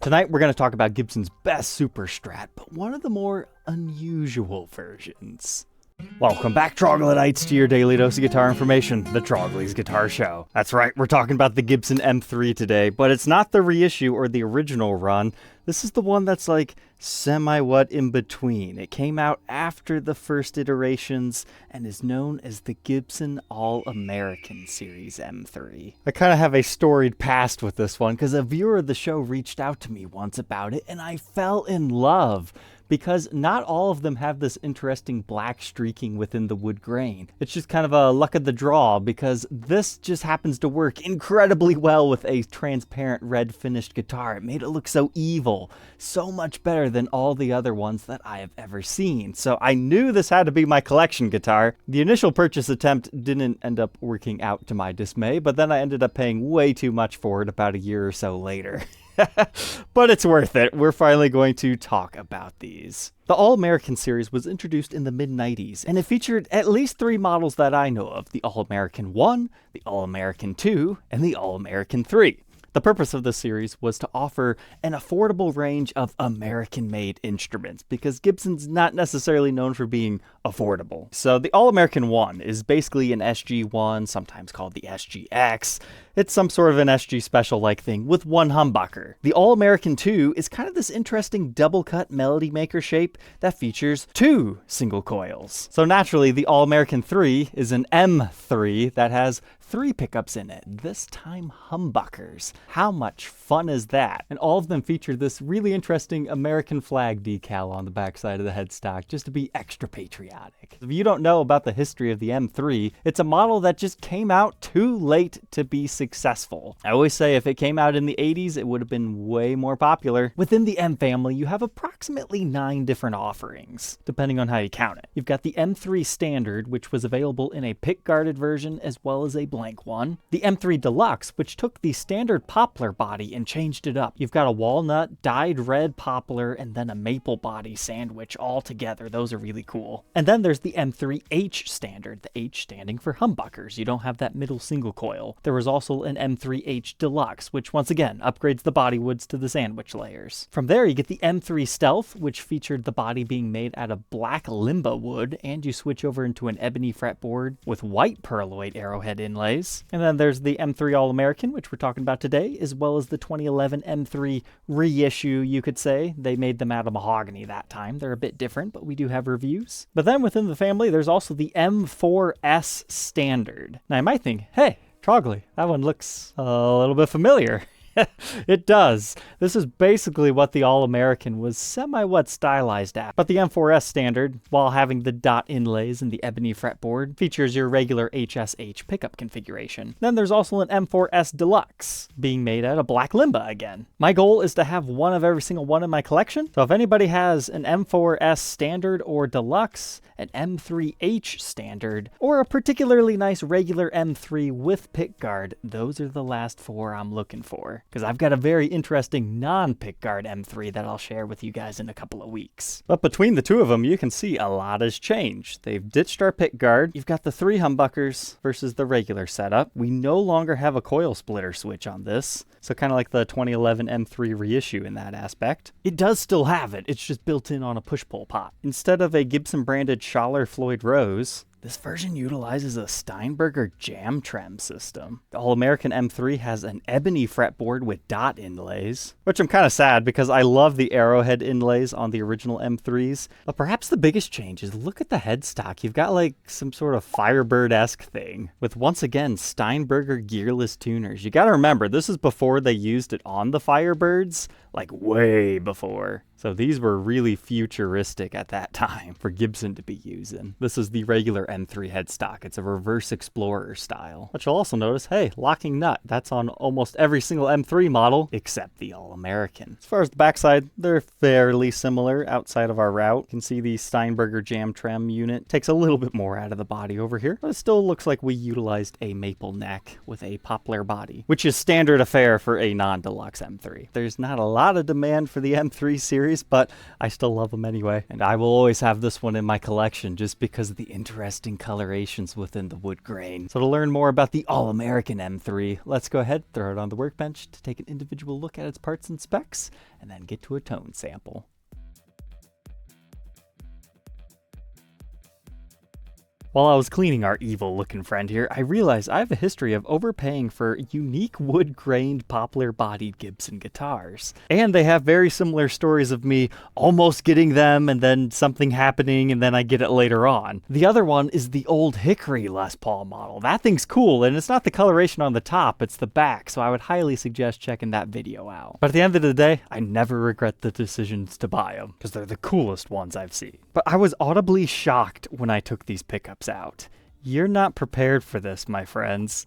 Tonight we're going to talk about Gibson's best super strat, but one of the more unusual versions. Welcome back, Troglodytes, to your daily dose of guitar information, the Trogly's Guitar Show. That's right, we're talking about the Gibson M3 today, but it's not the reissue or the original run. This is the one that's like semi-what in between. It came out after the first iterations and is known as the Gibson All American Series M3. I kind of have a storied past with this one because a viewer of the show reached out to me once about it and I fell in love. Because not all of them have this interesting black streaking within the wood grain. It's just kind of a luck of the draw because this just happens to work incredibly well with a transparent red finished guitar. It made it look so evil, so much better than all the other ones that I have ever seen. So I knew this had to be my collection guitar. The initial purchase attempt didn't end up working out to my dismay, but then I ended up paying way too much for it about a year or so later. But it's worth it. We're finally going to talk about these. The All American series was introduced in the mid-90s, and it featured at least 3 models that I know of: the All American I, the All American II, and the All American III. The purpose of this series was to offer an affordable range of American-made instruments, because Gibson's not necessarily known for being affordable. So the All American I is basically an SG-1, sometimes called the SGX. It's some sort of an SG special-like thing with one humbucker. The All American II is kind of this interesting double-cut melody maker shape that features 2 single coils. So naturally, the All American III is an M3 that has 3 pickups in it, this time humbuckers. How much fun is that? And all of them feature this really interesting American flag decal on the backside of the headstock, just to be extra patriotic. If you don't know about the history of the M3, it's a model that just came out too late to be successful. I always say if it came out in the 80s, it would have been way more popular. Within the M family, you have approximately 9 different offerings, depending on how you count it. You've got the M3 Standard, which was available in a pick-guarded version as well as a blank one. The M3 Deluxe, which took the standard poplar body and changed it up. You've got a walnut, dyed red poplar, and then a maple body sandwich all together. Those are really cool. And then there's the M3H Standard, the H standing for humbuckers. You don't have that middle single coil. There was also an M3H Deluxe, which once again upgrades the body woods to the sandwich layers. From there you get the M3 Stealth, which featured the body being made out of black limba wood, and you switch over into an ebony fretboard with white pearloid arrowhead inlays. And then there's the M3 All American, which we're talking about today, as well as the 2011 M3 reissue, you could say. They made them out of mahogany that time. They're a bit different, but we do have reviews. But then within the family, there's also the M4S Standard. Now you might think, hey, Trogly, that one looks a little bit familiar. It does. This is basically what the All American was semi-what stylized at. But the M4S Standard, while having the dot inlays and the ebony fretboard, features your regular HSH pickup configuration. Then there's also an M4S Deluxe, being made out of black limba again. My goal is to have one of every single one in my collection, so if anybody has an M4S Standard or Deluxe, an M3H Standard, or a particularly nice regular M3 with pickguard, those are the last 4 I'm looking for. Because I've got a very interesting non-pickguard M3 that I'll share with you guys in a couple of weeks. But between the 2 of them, you can see a lot has changed. They've ditched our pickguard. You've got the 3 humbuckers versus the regular setup. We no longer have a coil splitter switch on this, so kind of like the 2011 M3 reissue in that aspect. It does still have it, it's just built in on a push-pull pot. Instead of a Gibson-branded Schaller Floyd Rose, this version utilizes a Steinberger jam trem system. The All American M3 has an ebony fretboard with dot inlays, which I'm kind of sad because I love the arrowhead inlays on the original M3s. But perhaps the biggest change is look at the headstock. You've got like some sort of Firebird-esque thing with once again Steinberger gearless tuners. You gotta remember, this is before they used it on the Firebirds, like way before. So these were really futuristic at that time for Gibson to be using. This is the regular M3 headstock. It's a reverse Explorer style. But you'll also notice, hey, locking nut. That's on almost every single M3 model except the All American. As far as the backside, they're fairly similar outside of our route. You can see the Steinberger jam trem unit takes a little bit more out of the body over here, but it still looks like we utilized a maple neck with a poplar body, which is standard affair for a non-deluxe M3. There's not a lot of demand for the M3 series series, but I still love them anyway. And I will always have this one in my collection just because of the interesting colorations within the wood grain. So to learn more about the All American M3, let's go ahead, throw it on the workbench to take an individual look at its parts and specs, and then get to a tone sample. While I was cleaning our evil-looking friend here, I realized I have a history of overpaying for unique wood-grained poplar-bodied Gibson guitars. And they have very similar stories of me almost getting them and then something happening and then I get it later on. The other one is the old Hickory Les Paul model. That thing's cool, and it's not the coloration on the top, it's the back, so I would highly suggest checking that video out. But at the end of the day, I never regret the decisions to buy them, because they're the coolest ones I've seen. But I was audibly shocked when I took these pickups out. You're not prepared for this, my friends.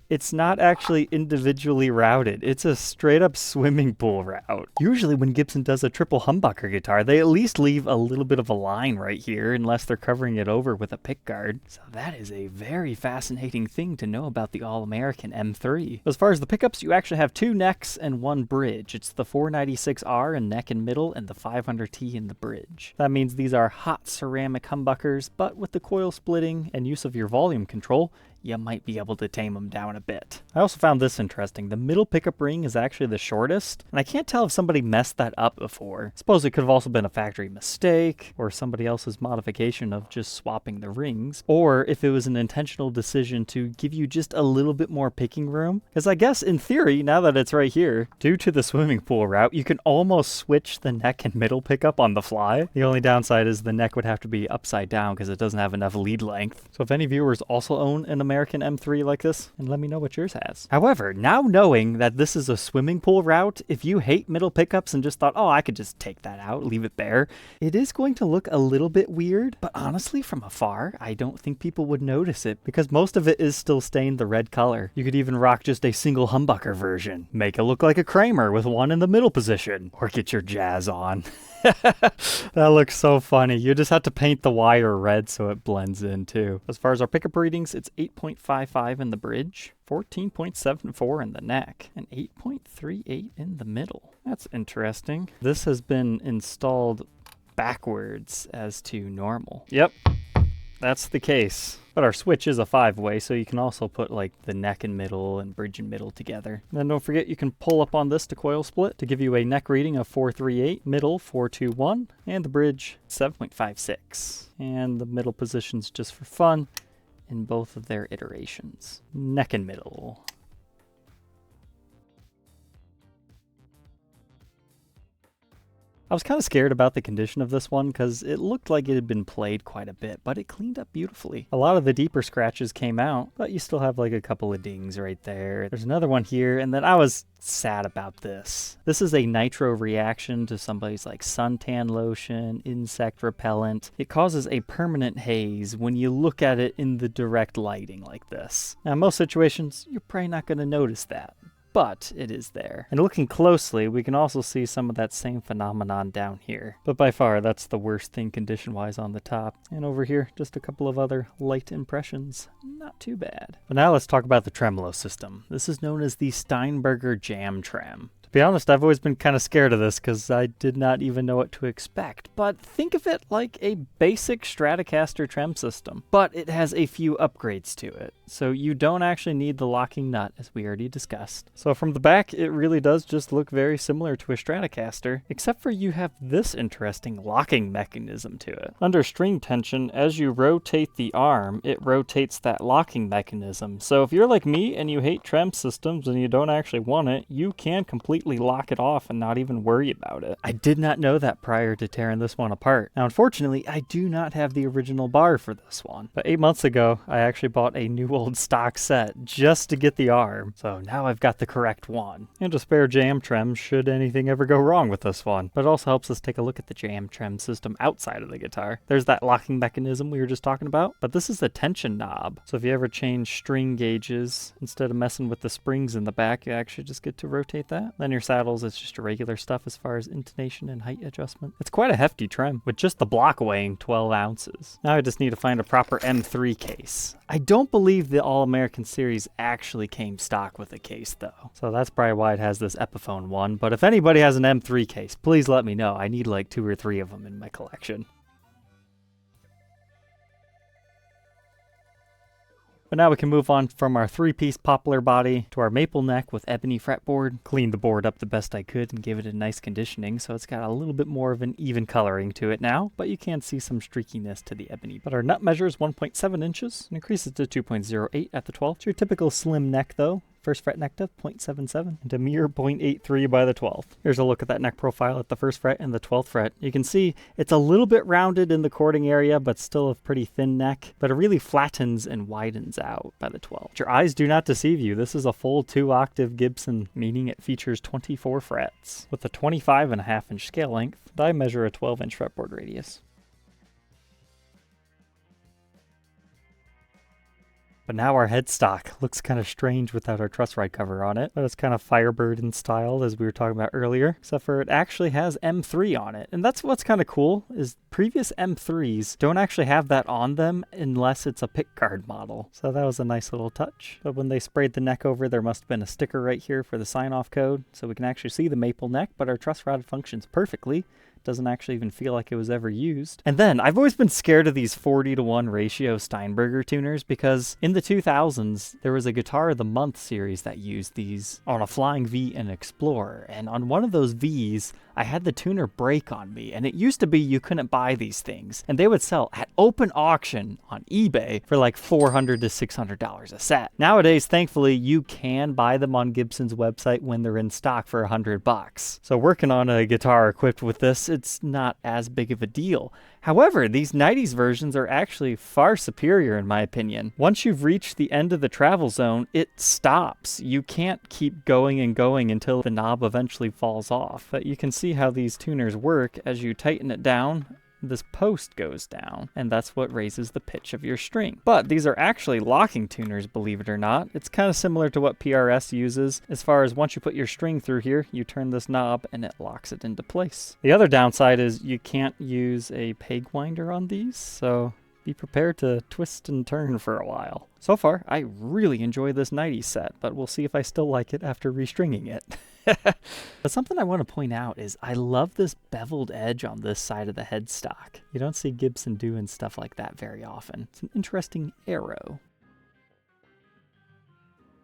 It's not actually individually routed. It's a straight up swimming pool route. Usually when Gibson does a triple humbucker guitar, they at least leave a little bit of a line right here unless they're covering it over with a pick guard. So that is a very fascinating thing to know about the All American M3. As far as the pickups, you actually have 2 necks and 1 bridge. It's the 496R in neck and middle and the 500T in the bridge. That means these are hot ceramic humbuckers, but with the coil splitting and use of your volume control, you might be able to tame them down a bit. I also found this interesting. The middle pickup ring is actually the shortest, and I can't tell if somebody messed that up before. Suppose it could have also been a factory mistake, or somebody else's modification of just swapping the rings, or if it was an intentional decision to give you just a little bit more picking room. Because I guess in theory, now that it's right here, due to the swimming pool route, you can almost switch the neck and middle pickup on the fly. The only downside is the neck would have to be upside down because it doesn't have enough lead length. So if any viewers also own an American M3 like this, and let me know what yours has. However, now knowing that this is a swimming pool route, if you hate middle pickups and just thought, oh, I could just take that out, leave it bare, it is going to look a little bit weird, but honestly, from afar, I don't think people would notice it because most of it is still stained the red color. You could even rock just a single humbucker version. Make it look like a Kramer with one in the middle position, or get your jazz on. That looks so funny. You just have to paint the wire red so it blends in too. As far as our pickup readings, it's 8.55 in the bridge, 14.74 in the neck, and 8.38 in the middle. That's interesting. This has been installed backwards as to normal. Yep, that's the case. But our switch is a 5-way, so you can also put like the neck and middle and bridge and middle together. And then don't forget you can pull up on this to coil split to give you a neck reading of 438, middle 421, and the bridge 7.56. And the middle positions just for fun in both of their iterations. Neck and middle. I was kind of scared about the condition of this one because it looked like it had been played quite a bit, but it cleaned up beautifully. A lot of the deeper scratches came out, but you still have like a couple of dings right there. There's another one here, and then I was sad about this. This is a nitro reaction to somebody's like suntan lotion, insect repellent. It causes a permanent haze when you look at it in the direct lighting like this. Now, in most situations, you're probably not going to notice that, but it is there. And looking closely, we can also see some of that same phenomenon down here. But by far, that's the worst thing condition-wise on the top. And over here, just a couple of other light impressions. Not too bad. But now let's talk about the tremolo system. This is known as the Steinberger Jam Trem. To be honest, I've always been kind of scared of this because I did not even know what to expect. But think of it like a basic Stratocaster trem system, but it has a few upgrades to it. So you don't actually need the locking nut, as we already discussed. So from the back, it really does just look very similar to a Stratocaster, except for you have this interesting locking mechanism to it. Under string tension, as you rotate the arm, it rotates that locking mechanism. So if you're like me and you hate trem systems and you don't actually want it, you can completely lock it off and not even worry about it. I did not know that prior to tearing this one apart. Now, unfortunately, I do not have the original bar for this one. But 8 months ago, I actually bought a new old stock set just to get the arm. So now I've got the correct one. And a spare jam trem should anything ever go wrong with this one. But it also helps us take a look at the jam trem system outside of the guitar. There's that locking mechanism we were just talking about, but this is the tension knob. So if you ever change string gauges, instead of messing with the springs in the back, you actually just get to rotate that. Then on your saddles, it's just regular stuff as far as intonation and height adjustment. It's quite a hefty trem, with just the block weighing 12 ounces. Now I just need to find a proper M3 case. I don't believe the All American series actually came stock with a case though. So that's probably why it has this Epiphone one. But if anybody has an M3 case, please let me know. I need like 2 or 3 of them in my collection. But now we can move on from our 3-piece poplar body to our maple neck with ebony fretboard. Cleaned the board up the best I could and gave it a nice conditioning, so it's got a little bit more of an even coloring to it now, but you can see some streakiness to the ebony. But our nut measure is 1.7 inches and increases to 2.08 at the 12th. It's your typical slim neck though. First fret neck depth 0.77 and a mere 0.83 by the 12th. Here's a look at that neck profile at the 1st fret and the 12th fret. You can see it's a little bit rounded in the chording area, but still a pretty thin neck, but it really flattens and widens out by the 12th. Your eyes do not deceive you. This is a full 2-octave Gibson, meaning it features 24 frets. With a 25.5-inch scale length, I measure a 12-inch fretboard radius. But now our headstock looks kind of strange without our truss ride cover on it. But it's kind of Firebird in style, as we were talking about earlier, except for it actually has M3 on it. And that's what's kind of cool, is previous M3s don't actually have that on them unless it's a pickguard model. So that was a nice little touch. But when they sprayed the neck over, there must have been a sticker right here for the sign-off code. So we can actually see the maple neck, but our truss rod functions perfectly. Doesn't actually even feel like it was ever used. And then, I've always been scared of these 40-to-1 ratio Steinberger tuners because in the 2000s, there was a Guitar of the Month series that used these on a Flying V and Explorer. And on one of those Vs, I had the tuner break on me. And it used to be you couldn't buy these things. And they would sell at open auction on eBay for like $400 to $600 a set. Nowadays, thankfully, you can buy them on Gibson's website when they're in stock for $100. So working on a guitar equipped with this, it's not as big of a deal. However, these 90s versions are actually far superior in my opinion. Once you've reached the end of the travel zone, it stops. You can't keep going and going until the knob eventually falls off. But you can see how these tuners work. As you tighten it down, this post goes down, and that's what raises the pitch of your string. But these are actually locking tuners, believe it or not. It's kind of similar to what PRS uses, as far as once you put your string through here, you turn this knob and it locks it into place. The other downside is you can't use a peg winder on these, so be prepared to twist and turn for a while. So far, I really enjoy this 90s set, but we'll see if I still like it after restringing it. But something I want to point out is I love this beveled edge on this side of the headstock. You don't see Gibson doing stuff like that very often. It's an interesting arrow.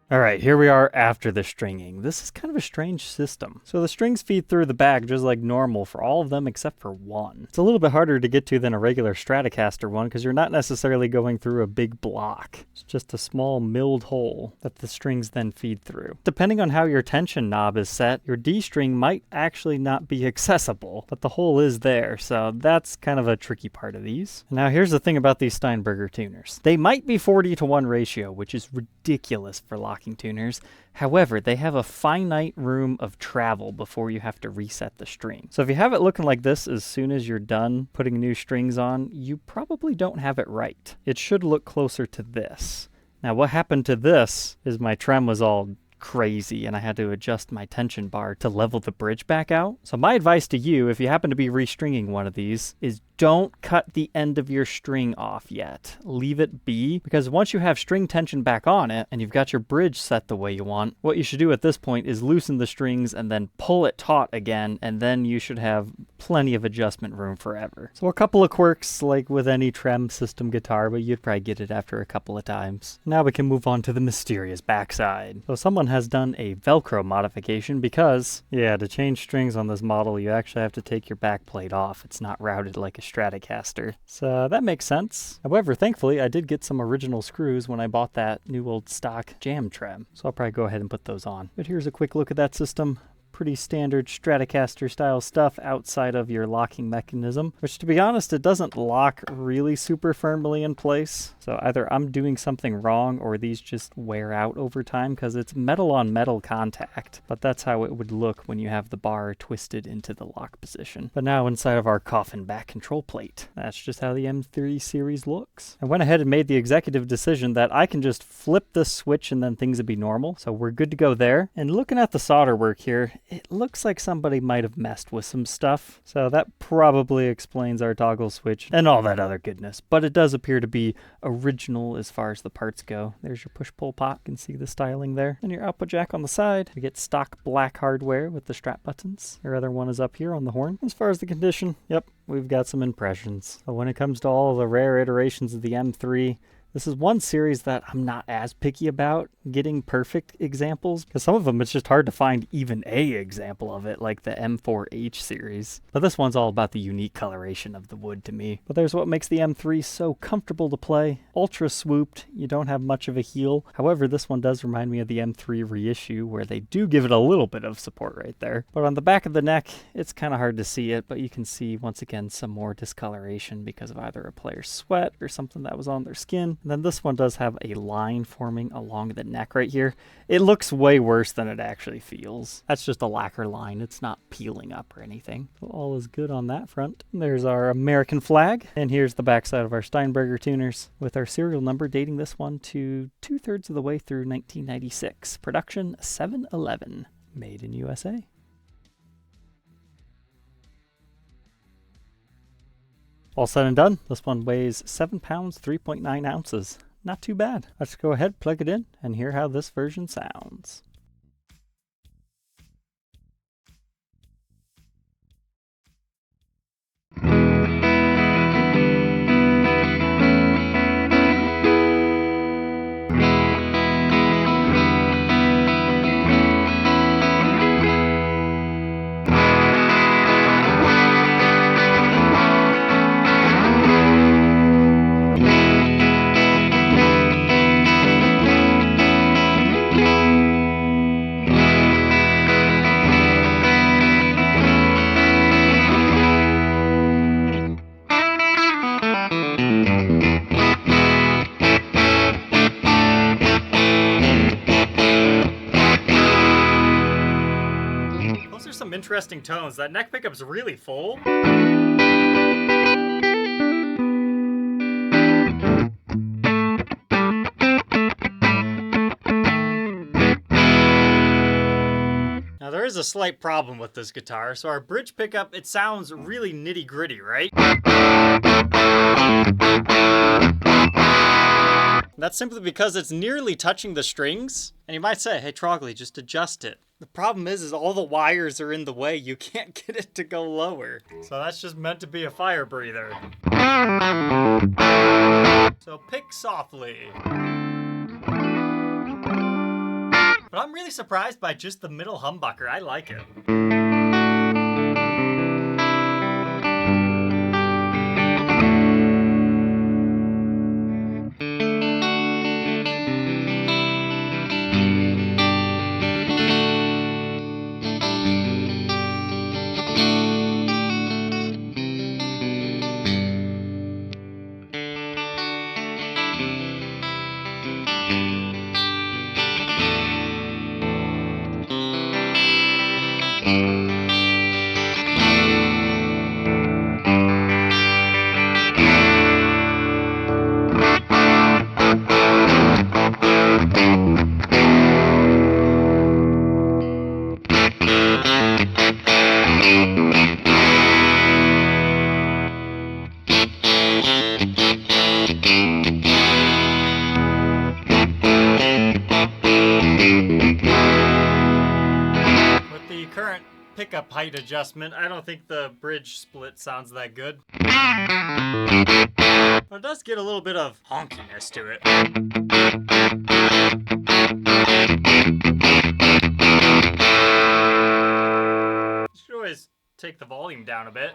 Alright, here we are after the stringing. This is kind of a strange system. So the strings feed through the bag just like normal for all of them except for one. It's a little bit harder to get to than a regular Stratocaster one because you're not necessarily going through a big block. It's just a small milled hole that the strings then feed through. Depending on how your tension knob is set, your D string might actually not be accessible, but the hole is there, so that's kind of a tricky part of these. Now here's the thing about these Steinberger tuners. They might be 40-to-1 ratio, which is ridiculous for locking tuners. However, they have a finite room of travel before you have to reset the string. So if you have it looking like this as soon as you're done putting new strings on, you probably don't have it right. It should look closer to this. Now what happened to this is my trem was all crazy and I had to adjust my tension bar to level the bridge back out. So my advice to you, if you happen to be restringing one of these, is don't cut the end of your string off yet. Leave it be, because once you have string tension back on it and you've got your bridge set the way you want, what you should do at this point is loosen the strings and then pull it taut again, and then you should have plenty of adjustment room forever. So a couple of quirks like with any Trem system guitar, but you'd probably get it after a couple of times. Now we can move on to the mysterious backside. So someone has done a Velcro modification because, yeah, to change strings on this model you actually have to take your back plate off. It's not routed like a Stratocaster. So that makes sense. However, thankfully I did get some original screws when I bought that new old stock jam trem. So I'll probably go ahead and put those on. But here's a quick look at that system. Pretty standard Stratocaster style stuff outside of your locking mechanism, which to be honest, it doesn't lock really super firmly in place. So either I'm doing something wrong or these just wear out over time because it's metal on metal contact. But that's how it would look when you have the bar twisted into the lock position. But now inside of our coffin back control plate, that's just how the M3 series looks. I went ahead and made the executive decision that I can just flip this switch and then things would be normal. So we're good to go there. And looking at the solder work here, it looks like somebody might have messed with some stuff. So that probably explains our toggle switch and all that other goodness. But it does appear to be original as far as the parts go. There's your push-pull pot. You can see the styling there. And your output jack on the side. We get stock black hardware with the Strat buttons. Your other one is up here on the horn. As far as the condition, yep, we've got some impressions. But when it comes to all the rare iterations of the M3, this is one series that I'm not as picky about getting perfect examples, because some of them it's just hard to find even a example of it, like the M4H series. But this one's all about the unique coloration of the wood to me. But there's what makes the M3 so comfortable to play. Ultra swooped, you don't have much of a heel. However, this one does remind me of the M3 reissue, where they do give it a little bit of support right there. But on the back of the neck, it's kind of hard to see it, but you can see once again some more discoloration because of either a player's sweat or something that was on their skin. And then this one does have a line forming along the neck right here. It looks way worse than it actually feels. That's just a lacquer line. It's not peeling up or anything. So all is good on that front. There's our American flag. And here's the backside of our Steinberger tuners with our serial number dating this one to 2/3 of the way through 1996. Production 711. Made in USA. All said and done, this one weighs 7 pounds, 3.9 ounces. Not too bad. Let's go ahead, plug it in, and hear how this version sounds. Some interesting tones. That neck pickup's really full. Now there is a slight problem with this guitar. So our bridge pickup, it sounds really nitty-gritty, right? That's simply because it's nearly touching the strings. And you might say, hey Trogly, just adjust it. The problem is all the wires are in the way. You can't get it to go lower. So that's just meant to be a fire breather. So pick softly. But I'm really surprised by just the middle humbucker. I like it. Pickup height adjustment. I don't think the bridge split sounds that good. But it does get a little bit of honkiness to it. You should always take the volume down a bit.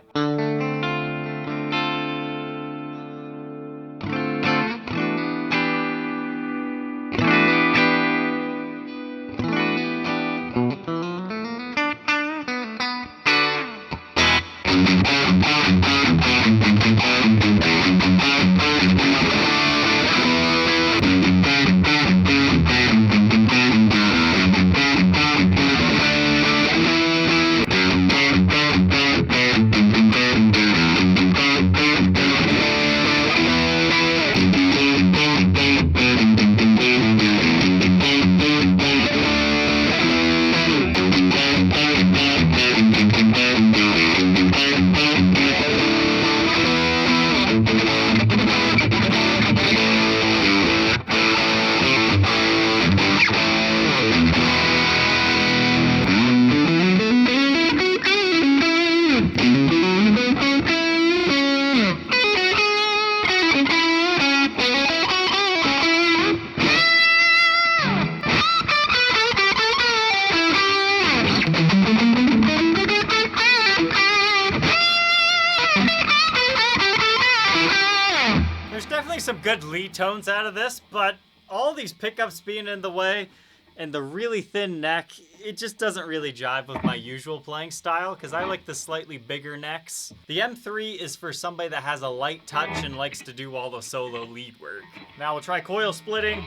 some good lead tones out of this, but all these pickups being in the way and the really thin neck, it just doesn't really jive with my usual playing style because I like the slightly bigger necks. The M3 is for somebody that has a light touch and likes to do all the solo lead work. Now we'll try coil splitting.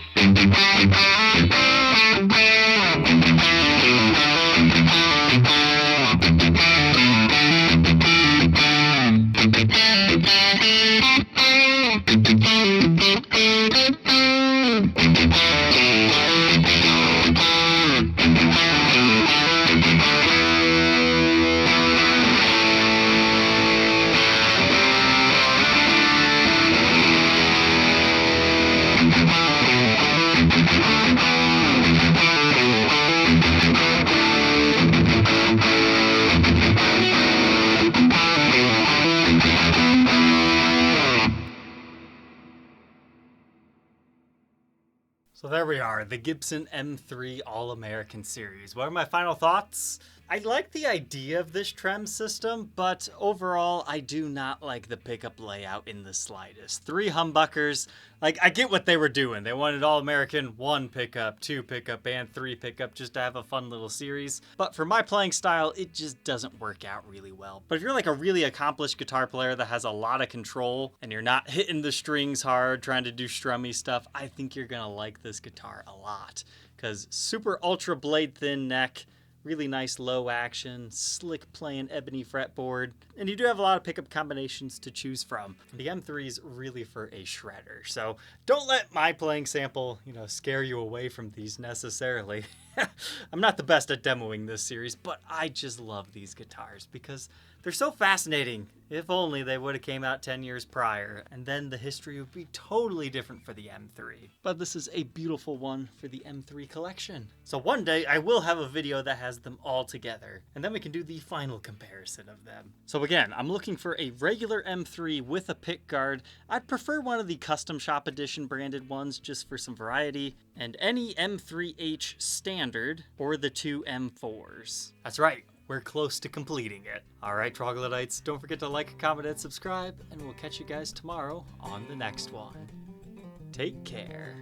So there we are, the Gibson M3 All American series. What are my final thoughts? I like the idea of this Trem system, but overall I do not like the pickup layout in the slightest. 3 humbuckers, like I get what they were doing. They wanted All American 1 pickup, 2 pickup, and 3 pickup just to have a fun little series. But for my playing style, it just doesn't work out really well. But if you're like a really accomplished guitar player that has a lot of control and you're not hitting the strings hard, trying to do strummy stuff, I think you're gonna like this guitar a lot. Because super ultra blade thin neck, really nice low action, slick playing ebony fretboard, and you do have a lot of pickup combinations to choose from. The M3 is really for a shredder, so don't let my playing sample, scare you away from these necessarily. I'm not the best at demoing this series, but I just love these guitars because they're so fascinating. If only they would have came out 10 years prior, and then the history would be totally different for the M3. But this is a beautiful one for the M3 collection. So one day I will have a video that has them all together, and then we can do the final comparison of them. So again, I'm looking for a regular M3 with a pick guard. I'd prefer one of the Custom Shop Edition branded ones just for some variety, and any M3H standard or the 2 M4s. That's right. We're close to completing it. All right, Troglodytes, don't forget to like, comment, and subscribe, and we'll catch you guys tomorrow on the next one. Take care.